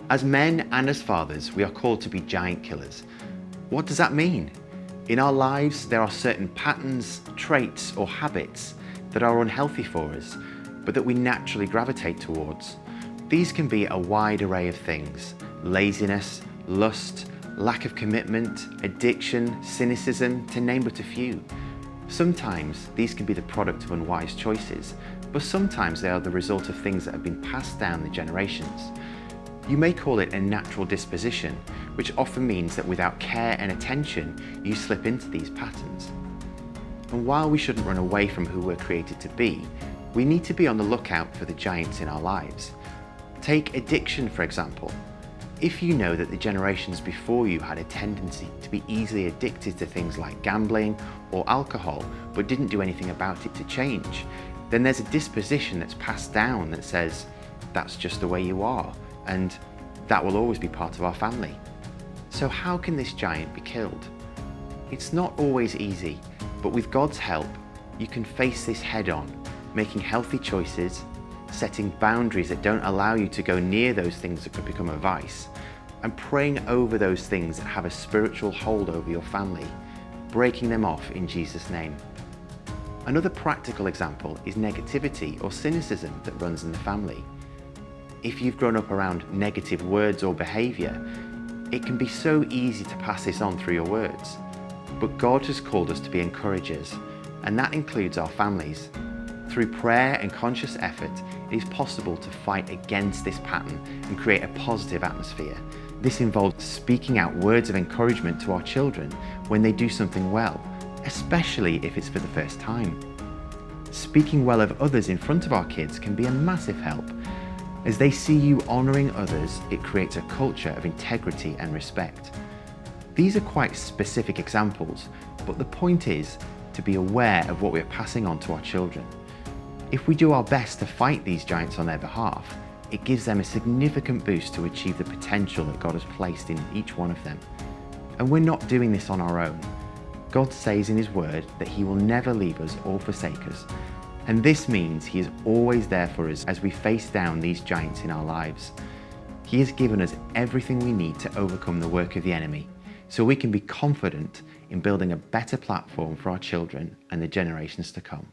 As men and as fathers, we are called to be giant killers. What does that mean? In our lives, there are certain patterns, traits, or habits that are unhealthy for us, but that we naturally gravitate towards. These can be a wide array of things: laziness, lust, lack of commitment, addiction, cynicism, to name but a few. Sometimes these can be the product of unwise choices, but sometimes they are the result of things that have been passed down the generations. You may call it a natural disposition, which often means that without care and attention, you slip into these patterns. And while we shouldn't run away from who we're created to be, we need to be on the lookout for the giants in our lives. Take addiction, for example. If you know that the generations before you had a tendency to be easily addicted to things like gambling or alcohol, but didn't do anything about it to change, then there's a disposition that's passed down that says, that's just the way you are, and that will always be part of our family. So how can this giant be killed? It's not always easy, but with God's help, you can face this head on, making healthy choices, setting boundaries that don't allow you to go near those things that could become a vice, and praying over those things that have a spiritual hold over your family, breaking them off in Jesus' name. Another practical example is negativity or cynicism that runs in the family. If you've grown up around negative words or behaviour, it can be so easy to pass this on through your words. But God has called us to be encouragers, and that includes our families. Through prayer and conscious effort, it is possible to fight against this pattern and create a positive atmosphere. This involves speaking out words of encouragement to our children when they do something well, especially if it's for the first time. Speaking well of others in front of our kids can be a massive help. As they see you honouring others, it creates a culture of integrity and respect. These are quite specific examples, but the point is to be aware of what we are passing on to our children. If we do our best to fight these giants on their behalf, it gives them a significant boost to achieve the potential that God has placed in each one of them. And we're not doing this on our own. God says in His Word that He will never leave us or forsake us. And this means He is always there for us as we face down these giants in our lives. He has given us everything we need to overcome the work of the enemy, so we can be confident in building a better platform for our children and the generations to come.